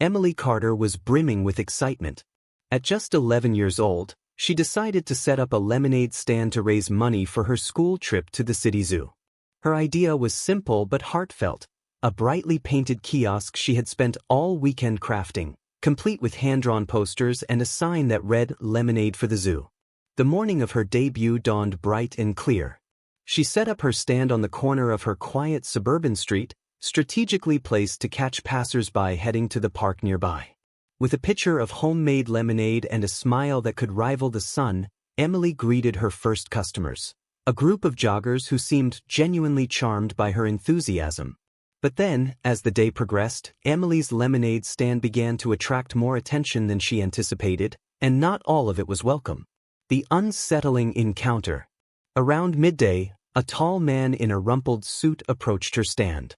Emily Carter was brimming with excitement. At just 11 years old, she decided to set up a lemonade stand to raise money for her school trip to the city zoo. Her idea was simple but heartfelt, a brightly painted kiosk she had spent all weekend crafting, complete with hand-drawn posters and a sign that read "Lemonade for the Zoo." The morning of her debut dawned bright and clear. She set up her stand on the corner of her quiet suburban street, strategically placed to catch passers-by heading to the park nearby. With a pitcher of homemade lemonade and a smile that could rival the sun, Emily greeted her first customers, a group of joggers who seemed genuinely charmed by her enthusiasm. But then, as the day progressed, Emily's lemonade stand began to attract more attention than she anticipated, and not all of it was welcome. The unsettling encounter. Around midday, a tall man in a rumpled suit approached her stand.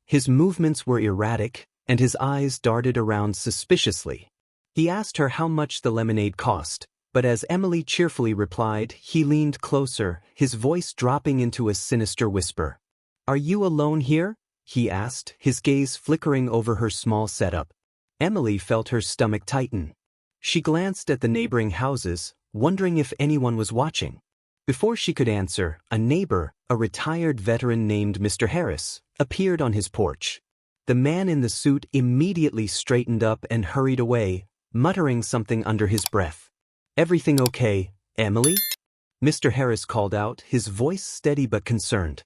His movements were erratic, and his eyes darted around suspiciously. He asked her how much the lemonade cost, but as Emily cheerfully replied, he leaned closer, his voice dropping into a sinister whisper. "Are you alone here?" he asked, his gaze flickering over her small setup. Emily felt her stomach tighten. She glanced at the neighboring houses, wondering if anyone was watching. Before she could answer, a neighbor, a retired veteran named Mr. Harris, appeared on his porch. The man in the suit immediately straightened up and hurried away, muttering something under his breath. "Everything okay, Emily?" Mr. Harris called out, his voice steady but concerned.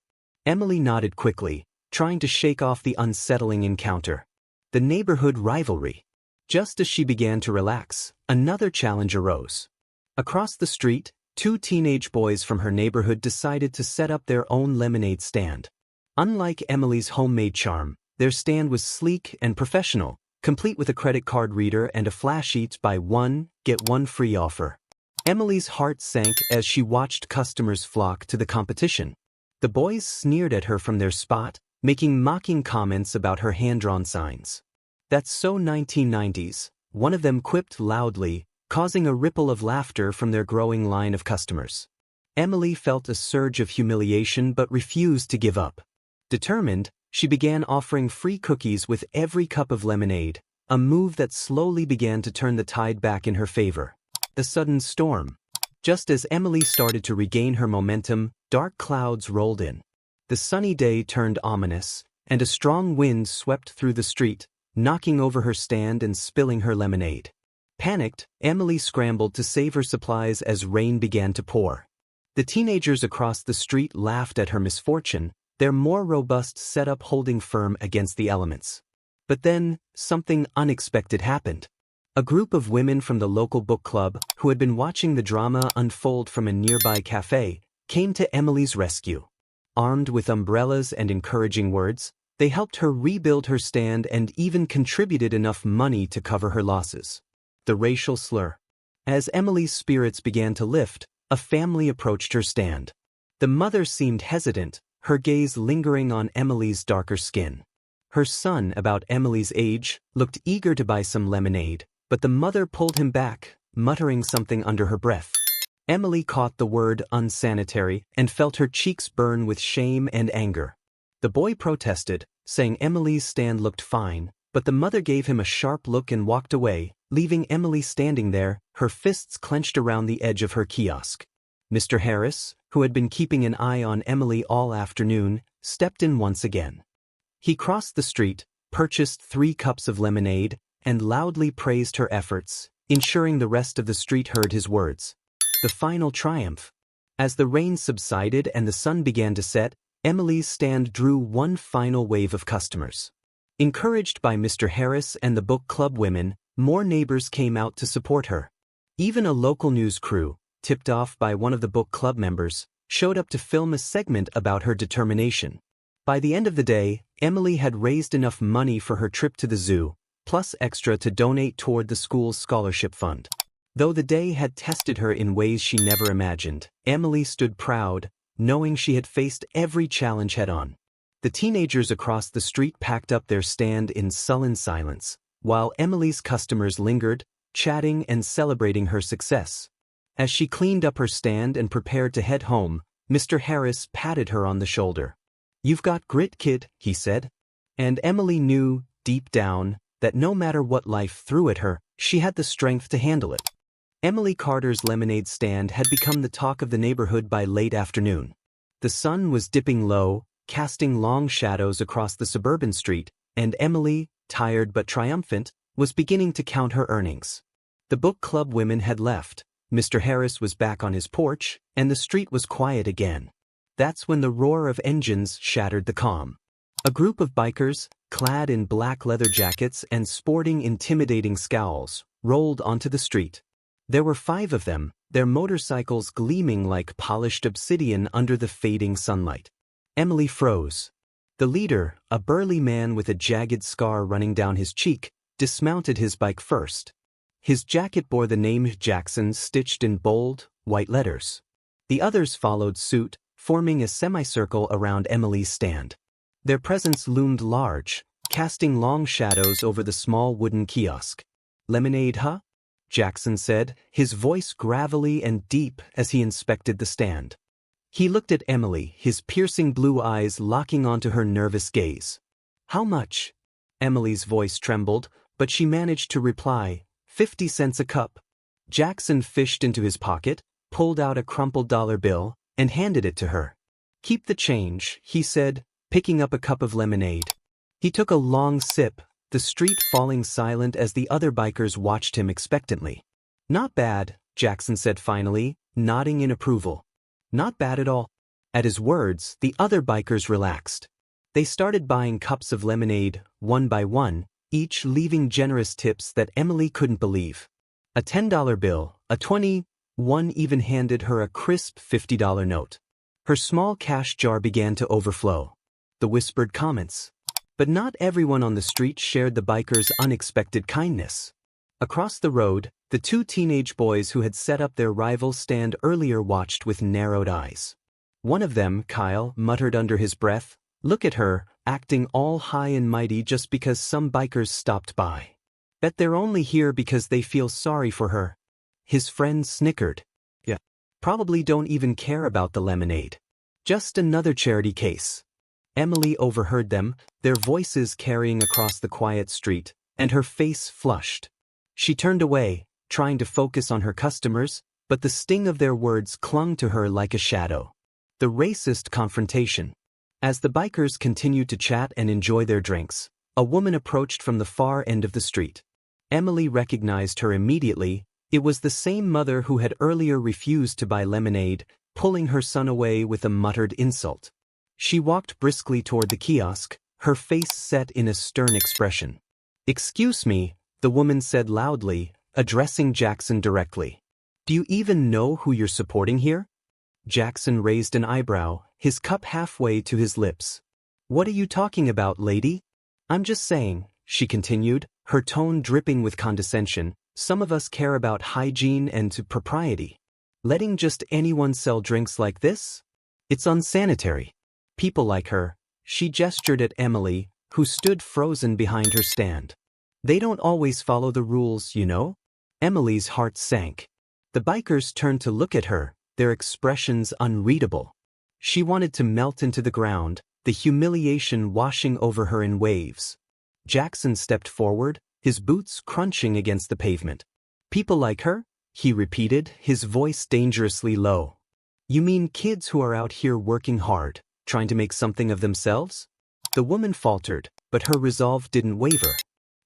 Emily nodded quickly, trying to shake off the unsettling encounter. The neighborhood rivalry. Just as she began to relax, another challenge arose. Across the street, two teenage boys from her neighborhood decided to set up their own lemonade stand. Unlike Emily's homemade charm, their stand was sleek and professional, complete with a credit card reader and a flash eat buy one, get one free offer. Emily's heart sank as she watched customers flock to the competition. The boys sneered at her from their spot, making mocking comments about her hand-drawn signs. "That's so 1990s, one of them quipped loudly, causing a ripple of laughter from their growing line of customers. Emily felt a surge of humiliation but refused to give up. Determined, she began offering free cookies with every cup of lemonade, a move that slowly began to turn the tide back in her favor. A sudden storm. Just as Emily started to regain her momentum, dark clouds rolled in. The sunny day turned ominous, and a strong wind swept through the street, knocking over her stand and spilling her lemonade. Panicked, Emily scrambled to save her supplies as rain began to pour. The teenagers across the street laughed at her misfortune, their more robust setup holding firm against the elements. But then, something unexpected happened. A group of women from the local book club, who had been watching the drama unfold from a nearby cafe, came to Emily's rescue. Armed with umbrellas and encouraging words, they helped her rebuild her stand and even contributed enough money to cover her losses. The racial slur. As Emily's spirits began to lift, a family approached her stand. The mother seemed hesitant, her gaze lingering on Emily's darker skin. Her son, about Emily's age, looked eager to buy some lemonade, but the mother pulled him back, muttering something under her breath. Emily caught the word unsanitary and felt her cheeks burn with shame and anger. The boy protested, saying Emily's stand looked fine, but the mother gave him a sharp look and walked away, leaving Emily standing there, her fists clenched around the edge of her kiosk. Mr. Harris, who had been keeping an eye on Emily all afternoon, stepped in once again. He crossed the street, purchased 3 cups of lemonade, and loudly praised her efforts, ensuring the rest of the street heard his words. The final triumph. As the rain subsided and the sun began to set, Emily's stand drew one final wave of customers. Encouraged by Mr. Harris and the book club women, more neighbors came out to support her. Even a local news crew, tipped off by one of the book club members, showed up to film a segment about her determination. By the end of the day, Emily had raised enough money for her trip to the zoo, plus extra to donate toward the school's scholarship fund. Though the day had tested her in ways she never imagined, Emily stood proud, knowing she had faced every challenge head-on. The teenagers across the street packed up their stand in sullen silence, while Emily's customers lingered, chatting and celebrating her success. As she cleaned up her stand and prepared to head home, Mr. Harris patted her on the shoulder. "You've got grit, kid," he said. And Emily knew, deep down, that no matter what life threw at her, she had the strength to handle it. Emily Carter's lemonade stand had become the talk of the neighborhood by late afternoon. The sun was dipping low, casting long shadows across the suburban street, and Emily, tired but triumphant, was beginning to count her earnings. The book club women had left, Mr. Harris was back on his porch, and the street was quiet again. That's when the roar of engines shattered the calm. A group of bikers, clad in black leather jackets and sporting intimidating scowls, rolled onto the street. There were 5 of them, their motorcycles gleaming like polished obsidian under the fading sunlight. Emily froze. The leader, a burly man with a jagged scar running down his cheek, dismounted his bike first. His jacket bore the name Jackson stitched in bold, white letters. The others followed suit, forming a semicircle around Emily's stand. Their presence loomed large, casting long shadows over the small wooden kiosk. "Lemonade, huh?" Jackson said, his voice gravelly and deep as he inspected the stand. He looked at Emily, his piercing blue eyes locking onto her nervous gaze. "How much?" Emily's voice trembled, but she managed to reply, 50 cents a cup. Jackson fished into his pocket, pulled out a crumpled dollar bill, and handed it to her. "Keep the change," he said, picking up a cup of lemonade. He took a long sip, the street falling silent as the other bikers watched him expectantly. "Not bad," Jackson said finally, nodding in approval. "Not bad at all." At his words, the other bikers relaxed. They started buying cups of lemonade, one by one, each leaving generous tips that Emily couldn't believe. A $10 bill, a 20, one even handed her a crisp $50 note. Her small cash jar began to overflow. The whispered comments. But not everyone on the street shared the bikers' unexpected kindness. Across the road, the 2 teenage boys who had set up their rival stand earlier watched with narrowed eyes. One of them, Kyle, muttered under his breath, "Look at her, acting all high and mighty just because some bikers stopped by. Bet they're only here because they feel sorry for her." His friend snickered. "Yeah, probably don't even care about the lemonade. Just another charity case." Emily overheard them, their voices carrying across the quiet street, and her face flushed. She turned away, trying to focus on her customers, but the sting of their words clung to her like a shadow. The racist confrontation. As the bikers continued to chat and enjoy their drinks, a woman approached from the far end of the street. Emily recognized her immediately. It was the same mother who had earlier refused to buy lemonade, pulling her son away with a muttered insult. She walked briskly toward the kiosk, her face set in a stern expression. "Excuse me," the woman said loudly, addressing Jackson directly. "Do you even know who you're supporting here?" Jackson raised an eyebrow, his cup halfway to his lips. "What are you talking about, lady?" "I'm just saying," she continued, her tone dripping with condescension, "some of us care about hygiene and propriety. Letting just anyone sell drinks like this? It's unsanitary. People like her," she gestured at Emily, who stood frozen behind her stand. "They don't always follow the rules, you know." Emily's heart sank. The bikers turned to look at her, their expressions unreadable. She wanted to melt into the ground, the humiliation washing over her in waves. Jackson stepped forward, his boots crunching against the pavement. "People like her?" he repeated, his voice dangerously low. "You mean kids who are out here working hard, trying to make something of themselves?" The woman faltered, but her resolve didn't waver.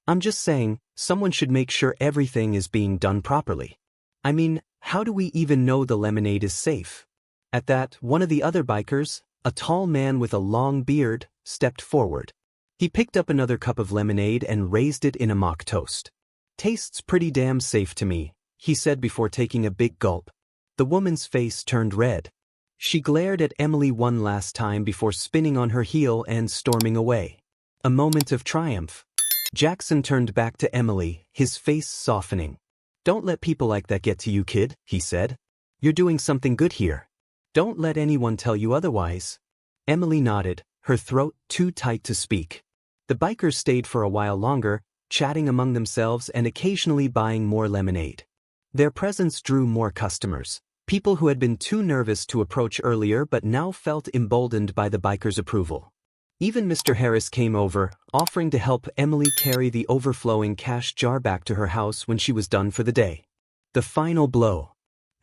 "I'm just saying, someone should make sure everything is being done properly. I mean, how do we even know the lemonade is safe?" At that, one of the other bikers, a tall man with a long beard, stepped forward. He picked up another cup of lemonade and raised it in a mock toast. "Tastes pretty damn safe to me," he said before taking a big gulp. The woman's face turned red. She glared at Emily one last time before spinning on her heel and storming away. A moment of triumph. Jackson turned back to Emily, his face softening. "Don't let people like that get to you, kid," he said. "You're doing something good here. Don't let anyone tell you otherwise." Emily nodded, her throat too tight to speak. The bikers stayed for a while longer, chatting among themselves and occasionally buying more lemonade. Their presence drew more customers. People who had been too nervous to approach earlier but now felt emboldened by the bikers' approval. Even Mr. Harris came over, offering to help Emily carry the overflowing cash jar back to her house when she was done for the day. The final blow.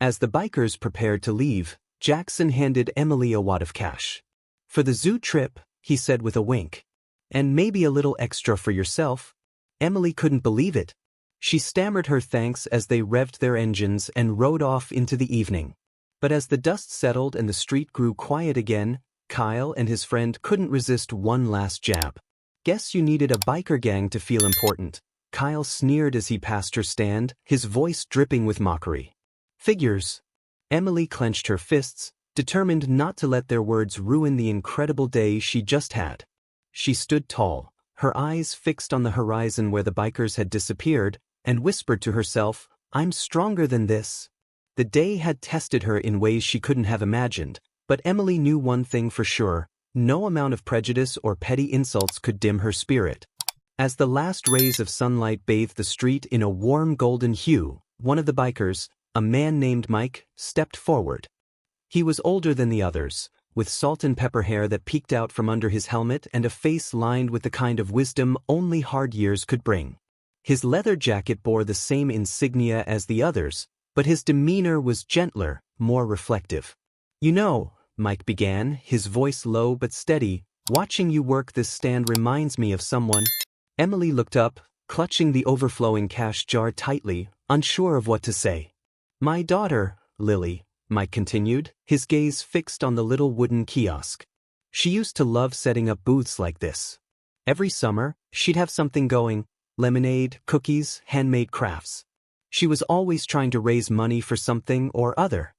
As the bikers prepared to leave, Jackson handed Emily a wad of cash. "For the zoo trip," he said with a wink. "And maybe a little extra for yourself." Emily couldn't believe it. She stammered her thanks as they revved their engines and rode off into the evening. But as the dust settled and the street grew quiet again, Kyle and his friend couldn't resist one last jab. "Guess you needed a biker gang to feel important," Kyle sneered as he passed her stand, his voice dripping with mockery. "Figures." Emily clenched her fists, determined not to let their words ruin the incredible day she just had. She stood tall, her eyes fixed on the horizon where the bikers had disappeared, and whispered to herself, "I'm stronger than this." The day had tested her in ways she couldn't have imagined, but Emily knew one thing for sure: no amount of prejudice or petty insults could dim her spirit. As the last rays of sunlight bathed the street in a warm golden hue, one of the bikers, a man named Mike, stepped forward. He was older than the others, with salt and pepper hair that peeked out from under his helmet and a face lined with the kind of wisdom only hard years could bring. His leather jacket bore the same insignia as the others, but his demeanor was gentler, more reflective. "You know," Mike began, his voice low but steady, "watching you work this stand reminds me of someone." Emily looked up, clutching the overflowing cash jar tightly, unsure of what to say. "My daughter, Lily," Mike continued, his gaze fixed on the little wooden kiosk. "She used to love setting up booths like this. Every summer, she'd have something going: lemonade, cookies, handmade crafts. She was always trying to raise money for something or other.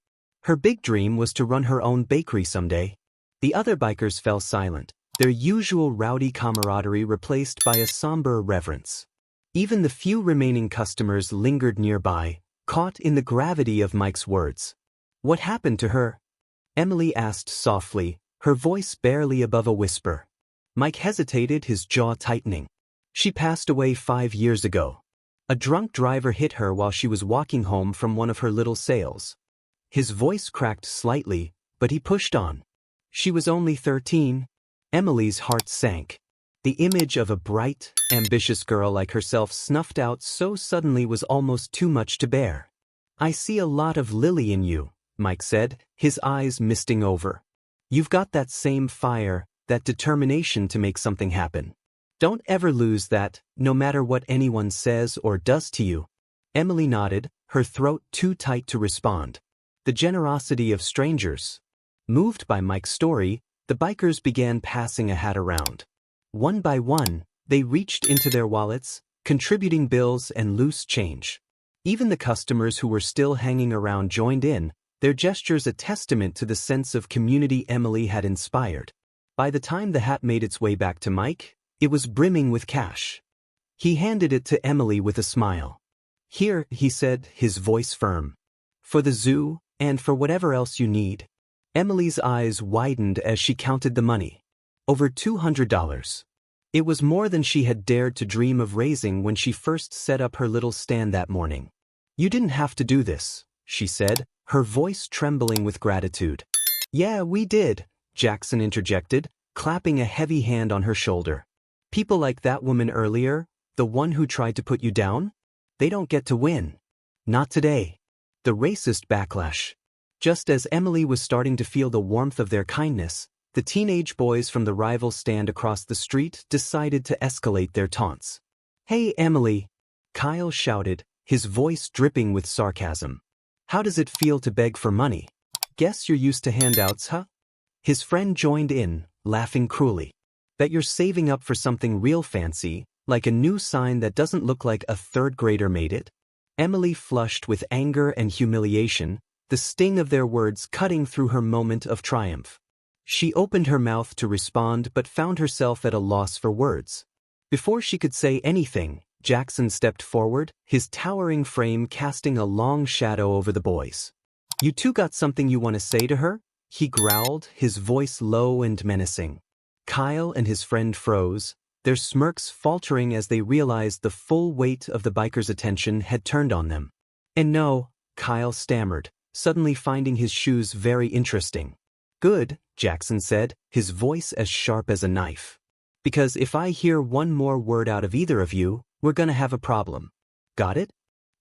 Her big dream was to run her own bakery someday." The other bikers fell silent, their usual rowdy camaraderie replaced by a somber reverence. Even the few remaining customers lingered nearby, caught in the gravity of Mike's words. "What happened to her?" Emily asked softly, her voice barely above a whisper. Mike hesitated, his jaw tightening. "She passed away 5 years ago. A drunk driver hit her while she was walking home from one of her little sales." His voice cracked slightly, but he pushed on. "She was only 13. Emily's heart sank. The image of a bright, ambitious girl like herself snuffed out so suddenly was almost too much to bear. "I see a lot of Lily in you," Mike said, his eyes misting over. "You've got that same fire, that determination to make something happen. Don't ever lose that, no matter what anyone says or does to you." Emily nodded, her throat too tight to respond. The generosity of strangers. Moved by Mike's story, the bikers began passing a hat around. One by one, they reached into their wallets, contributing bills and loose change. Even the customers who were still hanging around joined in, their gestures a testament to the sense of community Emily had inspired. By the time the hat made its way back to Mike, it was brimming with cash. He handed it to Emily with a smile. "Here," he said, his voice firm. "For the zoo, and for whatever else you need." Emily's eyes widened as she counted the money. Over $200. It was more than she had dared to dream of raising when she first set up her little stand that morning. "You didn't have to do this," she said, her voice trembling with gratitude. "Yeah, we did," Jackson interjected, clapping a heavy hand on her shoulder. "People like that woman earlier, the one who tried to put you down? They don't get to win. Not today." The racist backlash. Just as Emily was starting to feel the warmth of their kindness, the teenage boys from the rival stand across the street decided to escalate their taunts. "Hey, Emily," Kyle shouted, his voice dripping with sarcasm. "How does it feel to beg for money? Guess you're used to handouts, huh?" His friend joined in, laughing cruelly. "Bet you're saving up for something real fancy, like a new sign that doesn't look like a third grader made it." Emily flushed with anger and humiliation, the sting of their words cutting through her moment of triumph. She opened her mouth to respond but found herself at a loss for words. Before she could say anything, Jackson stepped forward, his towering frame casting a long shadow over the boys. "You two got something you want to say to her?" he growled, his voice low and menacing. Kyle and his friend froze, their smirks faltering as they realized the full weight of the bikers' attention had turned on them. "And no," Kyle stammered, suddenly finding his shoes very interesting. Good, Jackson said, his voice as sharp as a knife. Because if I hear one more word out of either of you, we're gonna have a problem. Got it?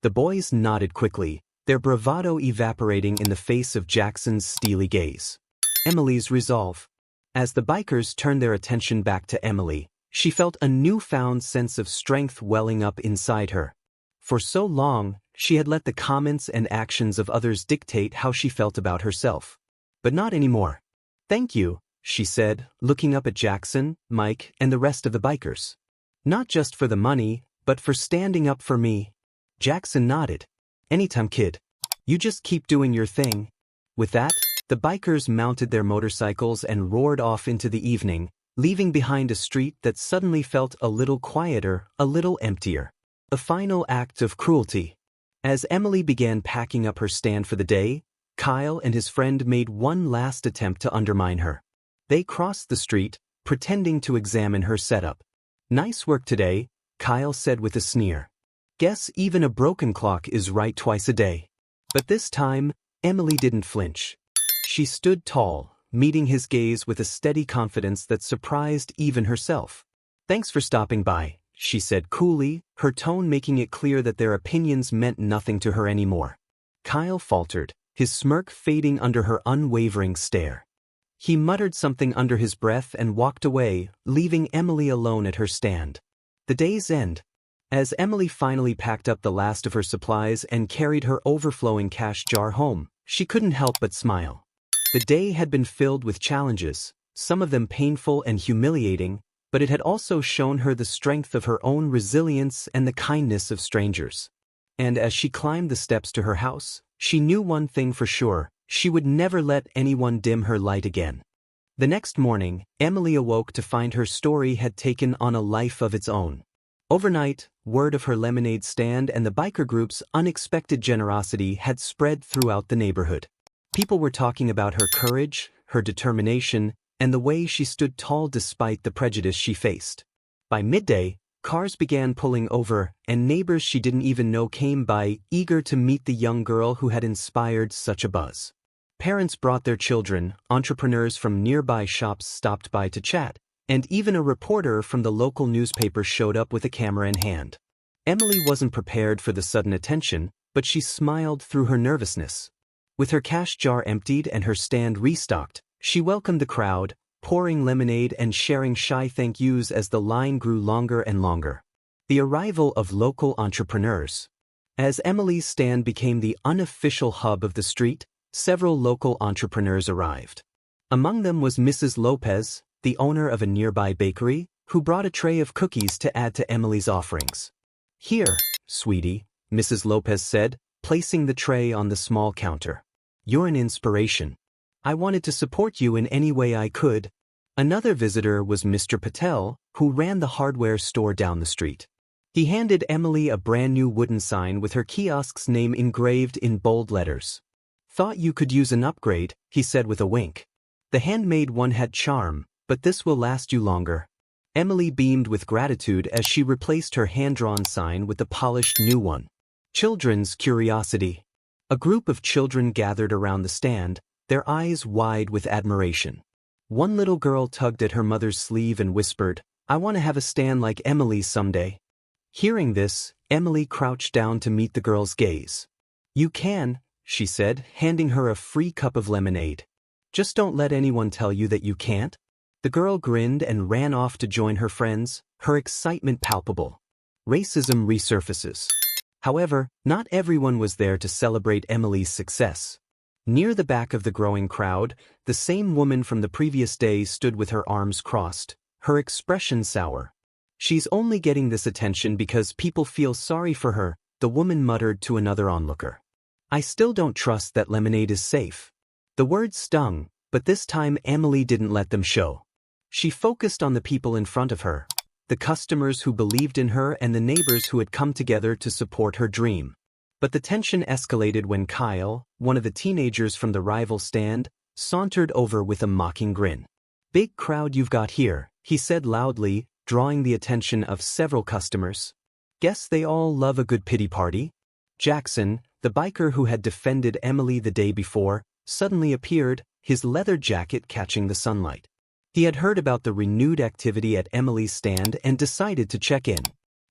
The boys nodded quickly, their bravado evaporating in the face of Jackson's steely gaze. Emily's resolve. As the bikers turned their attention back to Emily, she felt a newfound sense of strength welling up inside her. For so long, she had let the comments and actions of others dictate how she felt about herself. But not anymore. Thank you, she said, looking up at Jackson, Mike, and the rest of the bikers. Not just for the money, but for standing up for me. Jackson nodded. Anytime, kid. You just keep doing your thing. With that, the bikers mounted their motorcycles and roared off into the evening, leaving behind a street that suddenly felt a little quieter, a little emptier. A final act of cruelty. As Emily began packing up her stand for the day, Kyle and his friend made one last attempt to undermine her. They crossed the street, pretending to examine her setup. Nice work today, Kyle said with a sneer. Guess even a broken clock is right twice a day. But this time, Emily didn't flinch. She stood tall, meeting his gaze with a steady confidence that surprised even herself. Thanks for stopping by, she said coolly, her tone making it clear that their opinions meant nothing to her anymore. Kyle faltered, his smirk fading under her unwavering stare. He muttered something under his breath and walked away, leaving Emily alone at her stand. The day's end. As Emily finally packed up the last of her supplies and carried her overflowing cash jar home, she couldn't help but smile. The day had been filled with challenges, some of them painful and humiliating, but it had also shown her the strength of her own resilience and the kindness of strangers. And as she climbed the steps to her house, she knew one thing for sure: she would never let anyone dim her light again. The next morning, Emily awoke to find her story had taken on a life of its own. Overnight, word of her lemonade stand and the biker group's unexpected generosity had spread throughout the neighborhood. People were talking about her courage, her determination, and the way she stood tall despite the prejudice she faced. By midday, cars began pulling over, and neighbors she didn't even know came by, eager to meet the young girl who had inspired such a buzz. Parents brought their children, entrepreneurs from nearby shops stopped by to chat, and even a reporter from the local newspaper showed up with a camera in hand. Emily wasn't prepared for the sudden attention, but she smiled through her nervousness. With her cash jar emptied and her stand restocked, she welcomed the crowd, pouring lemonade and sharing shy thank yous as the line grew longer and longer. The arrival of local entrepreneurs. As Emily's stand became the unofficial hub of the street, several local entrepreneurs arrived. Among them was Mrs. Lopez, the owner of a nearby bakery, who brought a tray of cookies to add to Emily's offerings. Here, sweetie, Mrs. Lopez said, placing the tray on the small counter. You're an inspiration. I wanted to support you in any way I could. Another visitor was Mr. Patel, who ran the hardware store down the street. He handed Emily a brand new wooden sign with her kiosk's name engraved in bold letters. Thought you could use an upgrade, he said with a wink. The handmade one had charm, but this will last you longer. Emily beamed with gratitude as she replaced her hand-drawn sign with the polished new one. Children's curiosity. A group of children gathered around the stand, their eyes wide with admiration. One little girl tugged at her mother's sleeve and whispered, "I want to have a stand like Emily's someday." Hearing this, Emily crouched down to meet the girl's gaze. "You can," she said, handing her a free cup of lemonade. "Just don't let anyone tell you that you can't." The girl grinned and ran off to join her friends, her excitement palpable. Racism resurfaces. However, not everyone was there to celebrate Emily's success. Near the back of the growing crowd, the same woman from the previous day stood with her arms crossed, her expression sour. "She's only getting this attention because people feel sorry for her," the woman muttered to another onlooker. "I still don't trust that lemonade is safe." The words stung, but this time Emily didn't let them show. She focused on the people in front of her, the customers who believed in her and the neighbors who had come together to support her dream. But the tension escalated when Kyle, one of the teenagers from the rival stand, sauntered over with a mocking grin. "Big crowd you've got here," he said loudly, drawing the attention of several customers. "Guess they all love a good pity party." Jackson, the biker who had defended Emily the day before, suddenly appeared, his leather jacket catching the sunlight. He had heard about the renewed activity at Emily's stand and decided to check in.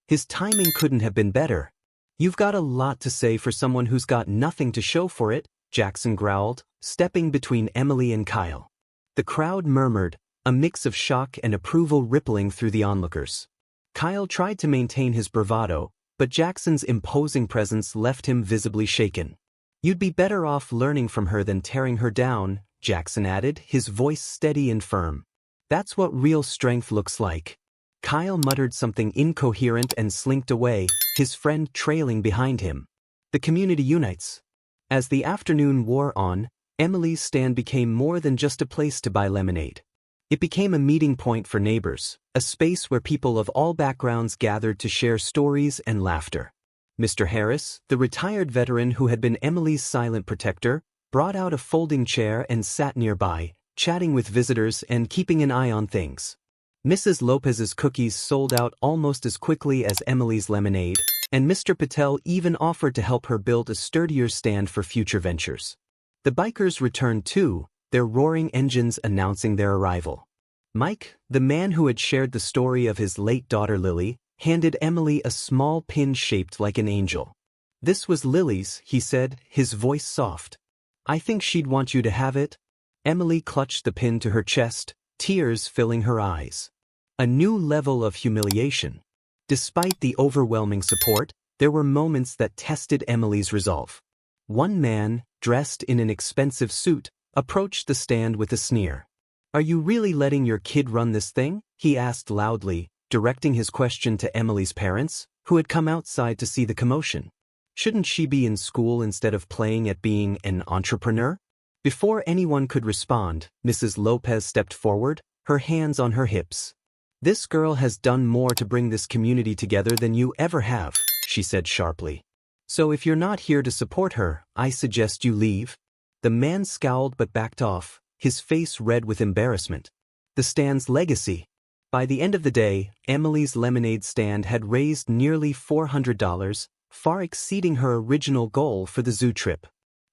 His timing couldn't have been better. "You've got a lot to say for someone who's got nothing to show for it," Jackson growled, stepping between Emily and Kyle. The crowd murmured, a mix of shock and approval rippling through the onlookers. Kyle tried to maintain his bravado, but Jackson's imposing presence left him visibly shaken. "You'd be better off learning from her than tearing her down," Jackson added, his voice steady and firm. "That's what real strength looks like." Kyle muttered something incoherent and slinked away, his friend trailing behind him. The community unites. As the afternoon wore on, Emily's stand became more than just a place to buy lemonade. It became a meeting point for neighbors, a space where people of all backgrounds gathered to share stories and laughter. Mr. Harris, the retired veteran who had been Emily's silent protector, brought out a folding chair and sat nearby, chatting with visitors and keeping an eye on things. Mrs. Lopez's cookies sold out almost as quickly as Emily's lemonade, and Mr. Patel even offered to help her build a sturdier stand for future ventures. The bikers returned too, their roaring engines announcing their arrival. Mike, the man who had shared the story of his late daughter Lily, handed Emily a small pin shaped like an angel. "This was Lily's," he said, his voice soft. "I think she'd want you to have it." Emily clutched the pin to her chest, tears filling her eyes. A new level of humiliation. Despite the overwhelming support, there were moments that tested Emily's resolve. One man, dressed in an expensive suit, approached the stand with a sneer. "Are you really letting your kid run this thing?" he asked loudly, directing his question to Emily's parents, who had come outside to see the commotion. "Shouldn't she be in school instead of playing at being an entrepreneur?" Before anyone could respond, Mrs. Lopez stepped forward, her hands on her hips. "This girl has done more to bring this community together than you ever have," she said sharply. "So if you're not here to support her, I suggest you leave." The man scowled but backed off, his face red with embarrassment. The stand's legacy. By the end of the day, Emily's lemonade stand had raised nearly $400, far exceeding her original goal for the zoo trip.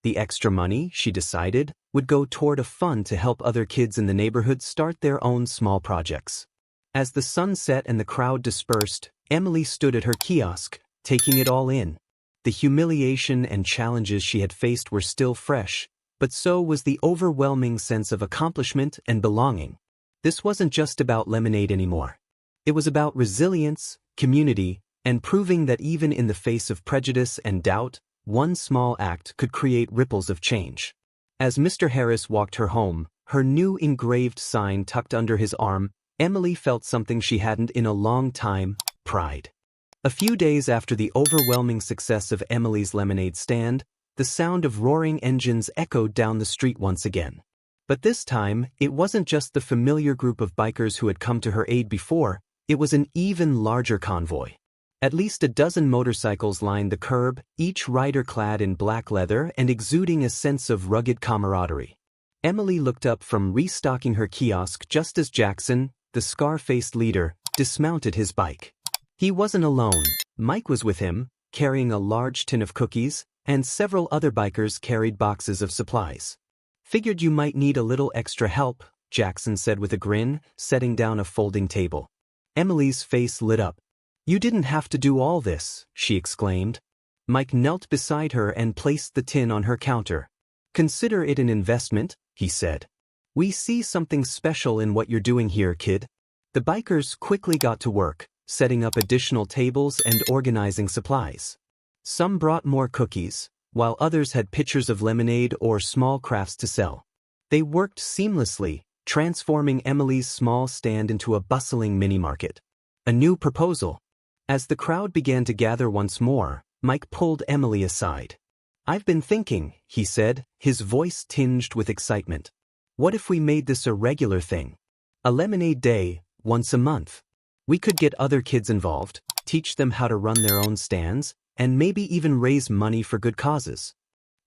The extra money, she decided, would go toward a fund to help other kids in the neighborhood start their own small projects. As the sun set and the crowd dispersed, Emily stood at her kiosk, taking it all in. The humiliation and challenges she had faced were still fresh, but so was the overwhelming sense of accomplishment and belonging. This wasn't just about lemonade anymore. It was about resilience, community, and proving that even in the face of prejudice and doubt, one small act could create ripples of change. As Mr. Harris walked her home, her new engraved sign tucked under his arm, Emily felt something she hadn't in a long time: pride. A few days after the overwhelming success of Emily's lemonade stand, the sound of roaring engines echoed down the street once again. But this time, it wasn't just the familiar group of bikers who had come to her aid before, it was an even larger convoy. At least a dozen motorcycles lined the curb, each rider clad in black leather and exuding a sense of rugged camaraderie. Emily looked up from restocking her kiosk just as Jackson, the scar-faced leader, dismounted his bike. He wasn't alone. Mike was with him, carrying a large tin of cookies, and several other bikers carried boxes of supplies. "Figured you might need a little extra help," Jackson said with a grin, setting down a folding table. Emily's face lit up. "You didn't have to do all this," she exclaimed. Mike knelt beside her and placed the tin on her counter. "Consider it an investment," he said. "We see something special in what you're doing here, kid." The bikers quickly got to work, setting up additional tables and organizing supplies. Some brought more cookies, while others had pitchers of lemonade or small crafts to sell. They worked seamlessly, transforming Emily's small stand into a bustling mini-market. A new proposal. As the crowd began to gather once more, Mike pulled Emily aside. "I've been thinking," he said, his voice tinged with excitement. "What if we made this a regular thing? A lemonade day, once a month. We could get other kids involved, teach them how to run their own stands, and maybe even raise money for good causes."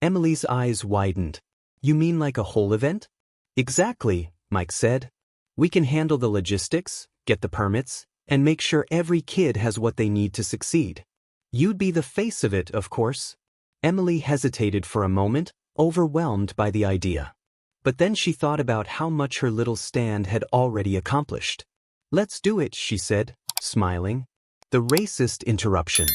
Emily's eyes widened. "You mean like a whole event?" "Exactly," Mike said. "We can handle the logistics, get the permits, and make sure every kid has what they need to succeed. You'd be the face of it, of course." Emily hesitated for a moment, overwhelmed by the idea. But then she thought about how much her little stand had already accomplished. "Let's do it," she said, smiling. The racist interruption.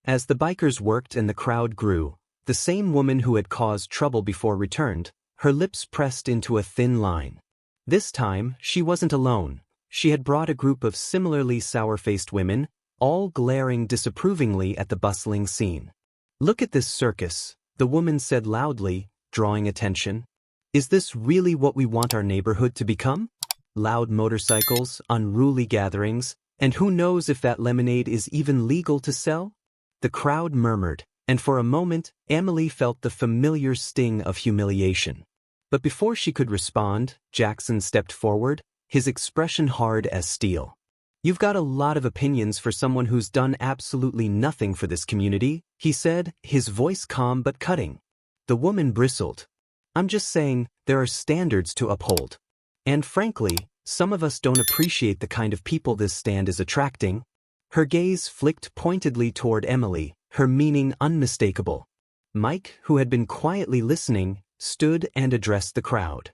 As the bikers worked and the crowd grew, the same woman who had caused trouble before returned, her lips pressed into a thin line. This time, she wasn't alone. She had brought a group of similarly sour-faced women, all glaring disapprovingly at the bustling scene. "Look at this circus," the woman said loudly, drawing attention. "Is this really what we want our neighborhood to become? Loud motorcycles, unruly gatherings, and who knows if that lemonade is even legal to sell?" The crowd murmured, and for a moment, Emily felt the familiar sting of humiliation. But before she could respond, Jackson stepped forward, his expression hard as steel. "You've got a lot of opinions for someone who's done absolutely nothing for this community," he said, his voice calm but cutting. The woman bristled. "I'm just saying, there are standards to uphold. And frankly, some of us don't appreciate the kind of people this stand is attracting." Her gaze flicked pointedly toward Emily, her meaning unmistakable. Mike, who had been quietly listening, stood and addressed the crowd.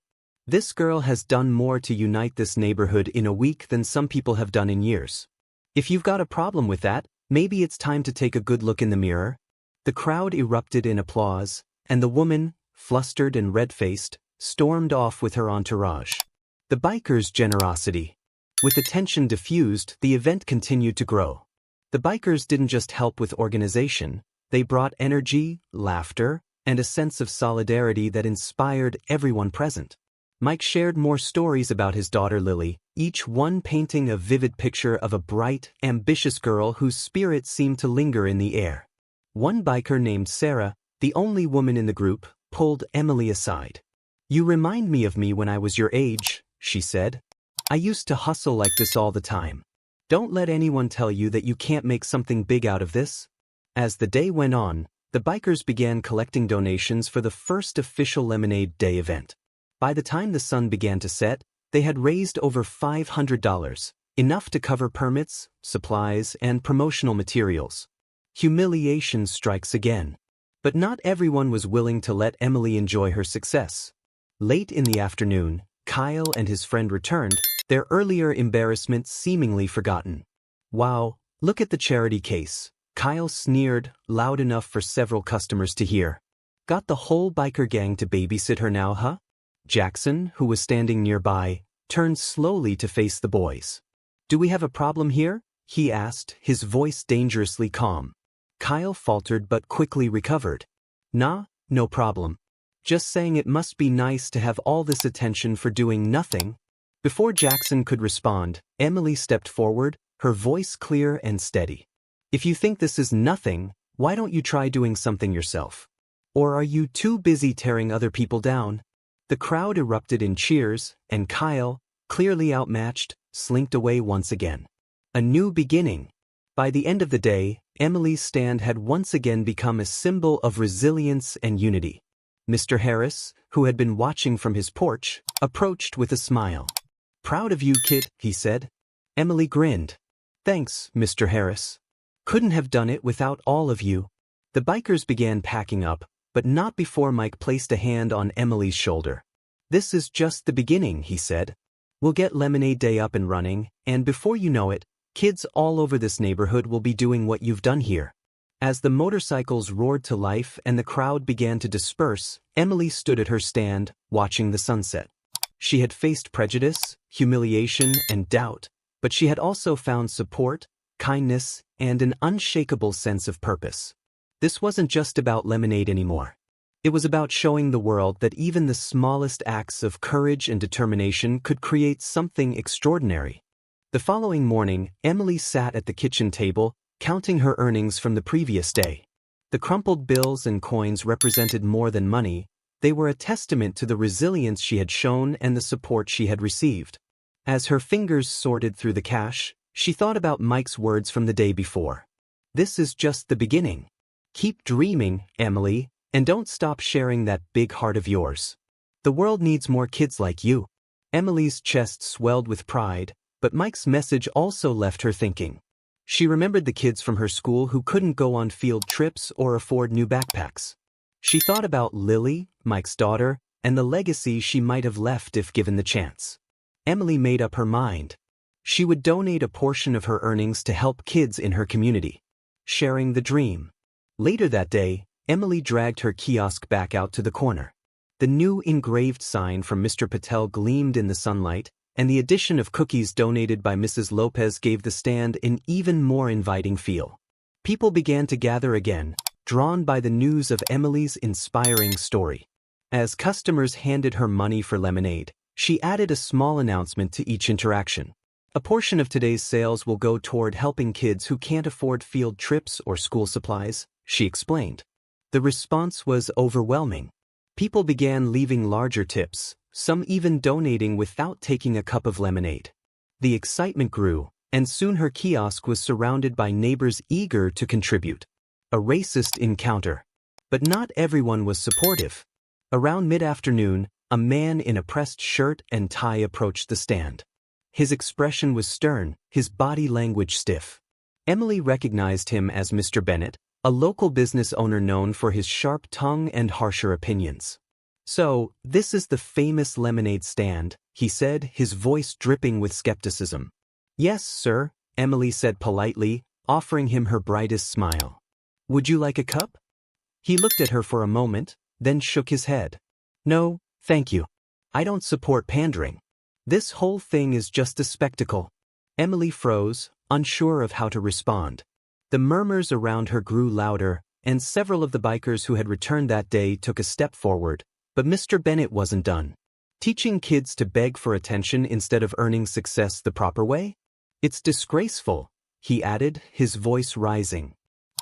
"This girl has done more to unite this neighborhood in a week than some people have done in years. If you've got a problem with that, maybe it's time to take a good look in the mirror." The crowd erupted in applause, and the woman, flustered and red-faced, stormed off with her entourage. The bikers' generosity. With the tension diffused, the event continued to grow. The bikers didn't just help with organization, they brought energy, laughter, and a sense of solidarity that inspired everyone present. Mike shared more stories about his daughter Lily, each one painting a vivid picture of a bright, ambitious girl whose spirit seemed to linger in the air. One biker named Sarah, the only woman in the group, pulled Emily aside. "You remind me of me when I was your age," she said. "I used to hustle like this all the time. Don't let anyone tell you that you can't make something big out of this." As the day went on, the bikers began collecting donations for the first official Lemonade Day event. By the time the sun began to set, they had raised over $500, enough to cover permits, supplies, and promotional materials. Humiliation strikes again. But not everyone was willing to let Emily enjoy her success. Late in the afternoon, Kyle and his friend returned, their earlier embarrassment seemingly forgotten. "Wow, look at the charity case," Kyle sneered, loud enough for several customers to hear. "Got the whole biker gang to babysit her now, huh?" Jackson, who was standing nearby, turned slowly to face the boys. "Do we have a problem here?" he asked, his voice dangerously calm. Kyle faltered but quickly recovered. "Nah, no problem. Just saying it must be nice to have all this attention for doing nothing." Before Jackson could respond, Emily stepped forward, her voice clear and steady. "If you think this is nothing, why don't you try doing something yourself? Or are you too busy tearing other people down?" The crowd erupted in cheers, and Kyle, clearly outmatched, slinked away once again. A new beginning. By the end of the day, Emily's stand had once again become a symbol of resilience and unity. Mr. Harris, who had been watching from his porch, approached with a smile. "Proud of you, kid," he said. Emily grinned. "Thanks, Mr. Harris. Couldn't have done it without all of you." The bikers began packing up, but not before Mike placed a hand on Emily's shoulder. "This is just the beginning," he said. "We'll get Lemonade Day up and running, and before you know it, kids all over this neighborhood will be doing what you've done here." As the motorcycles roared to life and the crowd began to disperse, Emily stood at her stand, watching the sunset. She had faced prejudice, humiliation, and doubt, but she had also found support, kindness, and an unshakable sense of purpose. This wasn't just about lemonade anymore. It was about showing the world that even the smallest acts of courage and determination could create something extraordinary. The following morning, Emily sat at the kitchen table, counting her earnings from the previous day. The crumpled bills and coins represented more than money. They were a testament to the resilience she had shown and the support she had received. As her fingers sorted through the cash, she thought about Mike's words from the day before. "This is just the beginning. Keep dreaming, Emily, and don't stop sharing that big heart of yours. The world needs more kids like you." Emily's chest swelled with pride, but Mike's message also left her thinking. She remembered the kids from her school who couldn't go on field trips or afford new backpacks. She thought about Lily, Mike's daughter, and the legacy she might have left if given the chance. Emily made up her mind. She would donate a portion of her earnings to help kids in her community. Sharing the dream. Later that day, Emily dragged her kiosk back out to the corner. The new engraved sign from Mr. Patel gleamed in the sunlight, and the addition of cookies donated by Mrs. Lopez gave the stand an even more inviting feel. People began to gather again, drawn by the news of Emily's inspiring story. As customers handed her money for lemonade, she added a small announcement to each interaction. A portion of today's sales will go toward helping kids who can't afford field trips or school supplies, she explained. The response was overwhelming. People began leaving larger tips, some even donating without taking a cup of lemonade. The excitement grew, and soon her kiosk was surrounded by neighbors eager to contribute. A racist encounter. But not everyone was supportive. Around mid-afternoon, a man in a pressed shirt and tie approached the stand. His expression was stern, his body language stiff. Emily recognized him as Mr. Bennett, a local business owner known for his sharp tongue and harsher opinions. "So, this is the famous lemonade stand," he said, his voice dripping with skepticism. "Yes, sir," Emily said politely, offering him her brightest smile. "Would you like a cup?" He looked at her for a moment, then shook his head. "No, thank you. I don't support pandering. This whole thing is just a spectacle." Emily froze, unsure of how to respond. The murmurs around her grew louder, and several of the bikers who had returned that day took a step forward, but Mr. Bennett wasn't done. Teaching kids to beg for attention instead of earning success the proper way? "It's disgraceful," he added, his voice rising.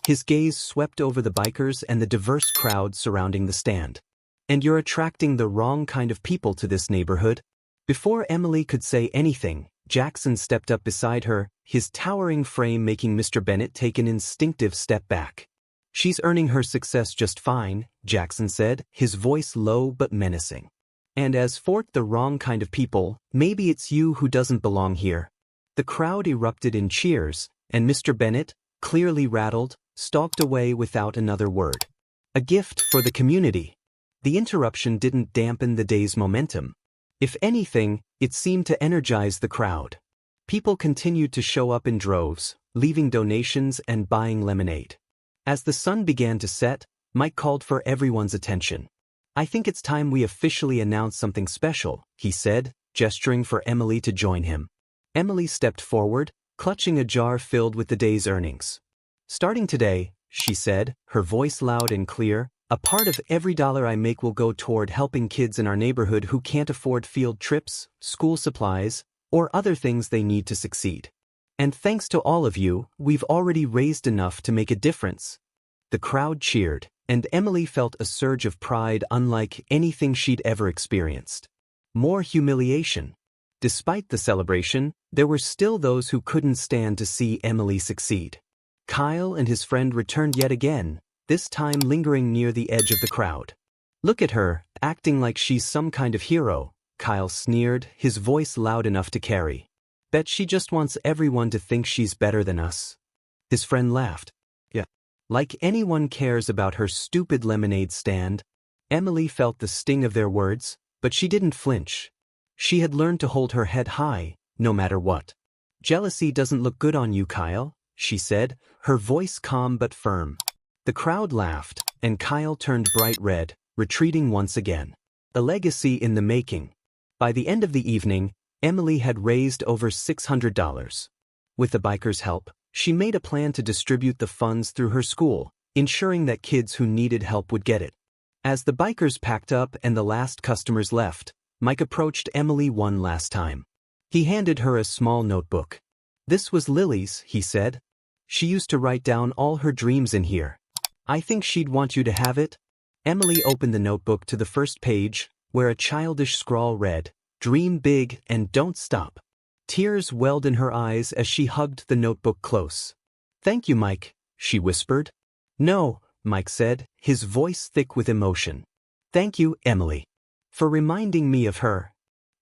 His gaze swept over the bikers and the diverse crowd surrounding the stand. "And you're attracting the wrong kind of people to this neighborhood." Before Emily could say anything, Jackson stepped up beside her, his towering frame making Mr. Bennett take an instinctive step back. "She's earning her success just fine," Jackson said, his voice low but menacing. "And as for the wrong kind of people, maybe it's you who doesn't belong here." The crowd erupted in cheers, and Mr. Bennett, clearly rattled, stalked away without another word. A gift for the community. The interruption didn't dampen the day's momentum. If anything, it seemed to energize the crowd. People continued to show up in droves, leaving donations and buying lemonade. As the sun began to set, Mike called for everyone's attention. "I think it's time we officially announce something special," he said, gesturing for Emily to join him. Emily stepped forward, clutching a jar filled with the day's earnings. "Starting today," she said, her voice loud and clear, "a part of every dollar I make will go toward helping kids in our neighborhood who can't afford field trips, school supplies, or other things they need to succeed. And thanks to all of you, we've already raised enough to make a difference." The crowd cheered, and Emily felt a surge of pride unlike anything she'd ever experienced. More humiliation. Despite the celebration, there were still those who couldn't stand to see Emily succeed. Kyle and his friend returned yet again, this time lingering near the edge of the crowd. "Look at her, acting like she's some kind of hero," Kyle sneered, his voice loud enough to carry. "Bet she just wants everyone to think she's better than us." His friend laughed. "Yeah. Like anyone cares about her stupid lemonade stand." Emily felt the sting of their words, but she didn't flinch. She had learned to hold her head high, no matter what. "Jealousy doesn't look good on you, Kyle," she said, her voice calm but firm. The crowd laughed, and Kyle turned bright red, retreating once again. A legacy in the making. By the end of the evening, Emily had raised over $600. With the bikers' help, she made a plan to distribute the funds through her school, ensuring that kids who needed help would get it. As the bikers packed up and the last customers left, Mike approached Emily one last time. He handed her a small notebook. "This was Lily's," he said. "She used to write down all her dreams in here. I think she'd want you to have it." Emily opened the notebook to the first page, where a childish scrawl read, "Dream big and don't stop." Tears welled in her eyes as she hugged the notebook close. "Thank you, Mike," she whispered. "No," Mike said, his voice thick with emotion. "Thank you, Emily, for reminding me of her.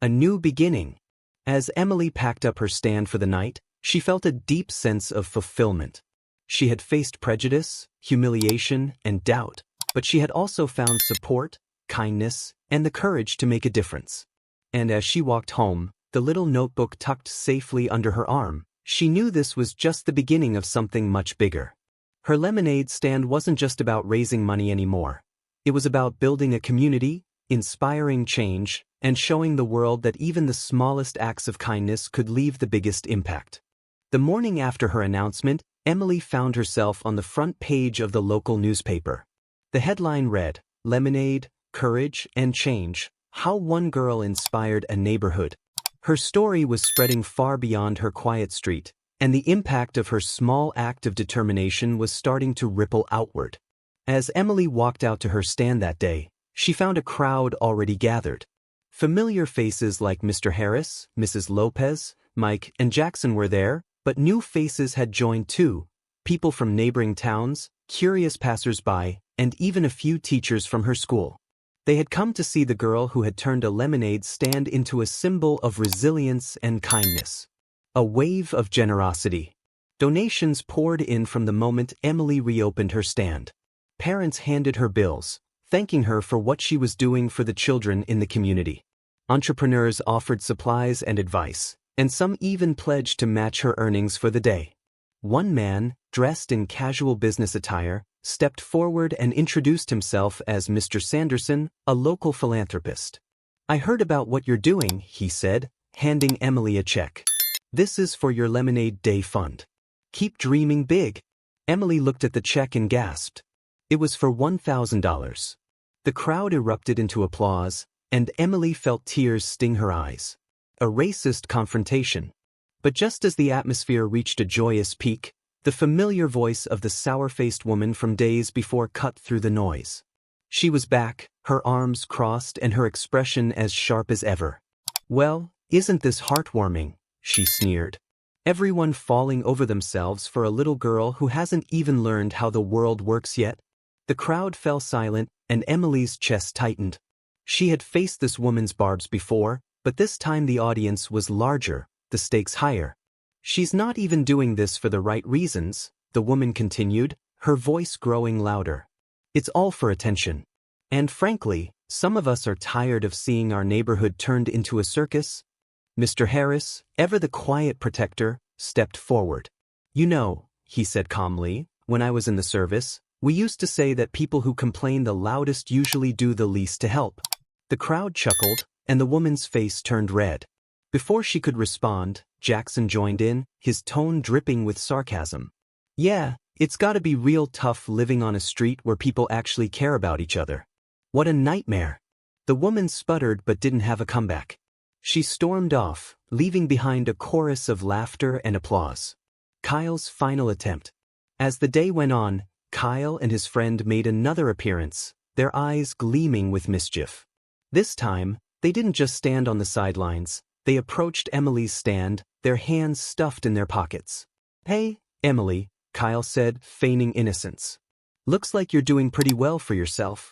A new beginning." As Emily packed up her stand for the night, she felt a deep sense of fulfillment. She had faced prejudice, humiliation, and doubt, but she had also found support, kindness, and the courage to make a difference. And as she walked home, the little notebook tucked safely under her arm, she knew this was just the beginning of something much bigger. Her lemonade stand wasn't just about raising money anymore. It was about building a community, inspiring change, and showing the world that even the smallest acts of kindness could leave the biggest impact. The morning after her announcement, Emily found herself on the front page of the local newspaper. The headline read, "Lemonade, Courage, and Change: How One Girl Inspired a Neighborhood." Her story was spreading far beyond her quiet street, and the impact of her small act of determination was starting to ripple outward. As Emily walked out to her stand that day, she found a crowd already gathered. Familiar faces like Mr. Harris, Mrs. Lopez, Mike, and Jackson were there, but new faces had joined too, people from neighboring towns, curious passers-by, and even a few teachers from her school. They had come to see the girl who had turned a lemonade stand into a symbol of resilience and kindness. A wave of generosity. Donations poured in from the moment Emily reopened her stand. Parents handed her bills, thanking her for what she was doing for the children in the community. Entrepreneurs offered supplies and advice, and some even pledged to match her earnings for the day. One man, dressed in casual business attire, stepped forward and introduced himself as Mr. Sanderson, a local philanthropist. "I heard about what you're doing," he said, handing Emily a check. "This is for your Lemonade Day Fund. Keep dreaming big." Emily looked at the check and gasped. It was for $1,000. The crowd erupted into applause, and Emily felt tears sting her eyes. A racist confrontation. But just as the atmosphere reached a joyous peak, the familiar voice of the sour-faced woman from days before cut through the noise. She was back, her arms crossed and her expression as sharp as ever. "Well, isn't this heartwarming?" she sneered. "Everyone falling over themselves for a little girl who hasn't even learned how the world works yet?" The crowd fell silent, and Emily's chest tightened. She had faced this woman's barbs before, but this time the audience was larger, the stakes higher. "She's not even doing this for the right reasons," the woman continued, her voice growing louder. "It's all for attention. And frankly, some of us are tired of seeing our neighborhood turned into a circus." Mr. Harris, ever the quiet protector, stepped forward. "You know," he said calmly, "when I was in the service, we used to say that people who complain the loudest usually do the least to help." The crowd chuckled, and the woman's face turned red. Before she could respond, Jackson joined in, his tone dripping with sarcasm. "Yeah, it's gotta be real tough living on a street where people actually care about each other. What a nightmare." The woman sputtered but didn't have a comeback. She stormed off, leaving behind a chorus of laughter and applause. Kyle's final attempt. As the day went on, Kyle and his friend made another appearance, their eyes gleaming with mischief. This time, they didn't just stand on the sidelines, they approached Emily's stand, their hands stuffed in their pockets. "Hey, Emily," Kyle said, feigning innocence. "Looks like you're doing pretty well for yourself."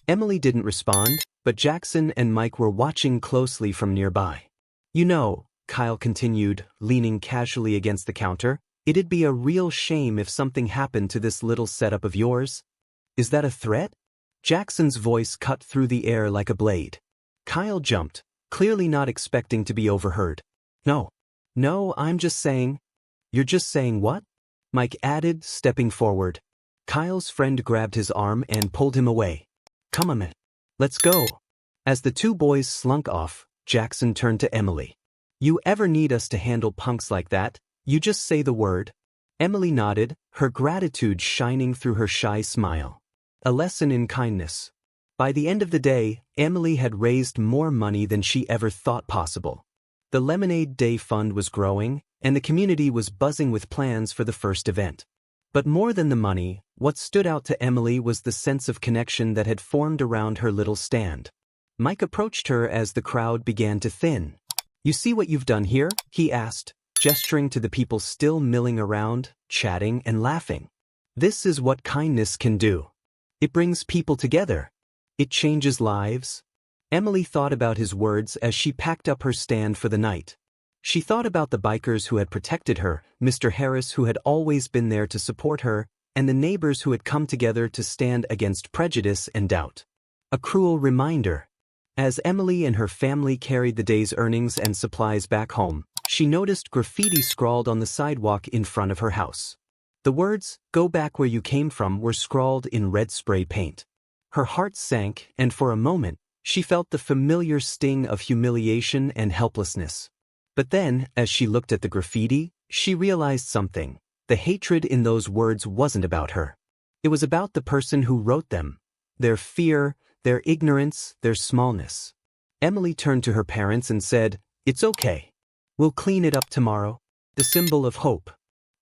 Emily didn't respond, but Jackson and Mike were watching closely from nearby. "You know," Kyle continued, leaning casually against the counter, "it'd be a real shame if something happened to this little setup of yours." "Is that a threat?" Jackson's voice cut through the air like a blade. Kyle jumped, clearly not expecting to be overheard. No, I'm just saying." "You're just saying what?" Mike added, stepping forward. Kyle's friend grabbed his arm and pulled him away. "Come on, man. Let's go." As the two boys slunk off, Jackson turned to Emily. "You ever need us to handle punks like that, you just say the word." Emily nodded, her gratitude shining through her shy smile. A lesson in kindness. By the end of the day, Emily had raised more money than she ever thought possible. The Lemonade Day Fund was growing, and the community was buzzing with plans for the first event. But more than the money, what stood out to Emily was the sense of connection that had formed around her little stand. Mike approached her as the crowd began to thin. "You see what you've done here?" he asked, gesturing to the people still milling around, chatting and laughing. "This is what kindness can do. It brings people together. It changes lives." Emily thought about his words as she packed up her stand for the night. She thought about the bikers who had protected her, Mr. Harris who had always been there to support her, and the neighbors who had come together to stand against prejudice and doubt. A cruel reminder. As Emily and her family carried the day's earnings and supplies back home, she noticed graffiti scrawled on the sidewalk in front of her house. The words, "Go back where you came from," were scrawled in red spray paint. Her heart sank, and for a moment, she felt the familiar sting of humiliation and helplessness. But then, as she looked at the graffiti, she realized something. The hatred in those words wasn't about her. It was about the person who wrote them. Their fear, their ignorance, their smallness. Emily turned to her parents and said, "It's okay. We'll clean it up tomorrow." The symbol of hope.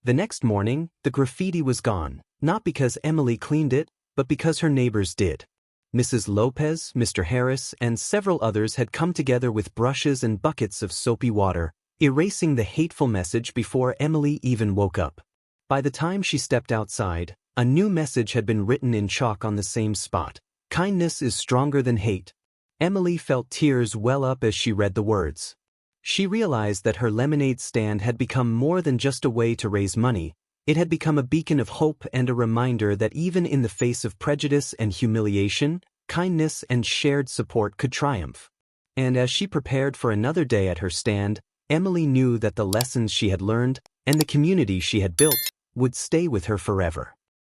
The next morning, the graffiti was gone, not because Emily cleaned it, but because her neighbors did. Mrs. Lopez, Mr. Harris, and several others had come together with brushes and buckets of soapy water, erasing the hateful message before Emily even woke up. By the time she stepped outside, a new message had been written in chalk on the same spot. "Kindness is stronger than hate." Emily felt tears well up as she read the words. She realized that her lemonade stand had become more than just a way to raise money. It had become a beacon of hope and a reminder that even in the face of prejudice and humiliation, kindness and shared support could triumph. And as she prepared for another day at her stand, Emily knew that the lessons she had learned and the community she had built would stay with her forever.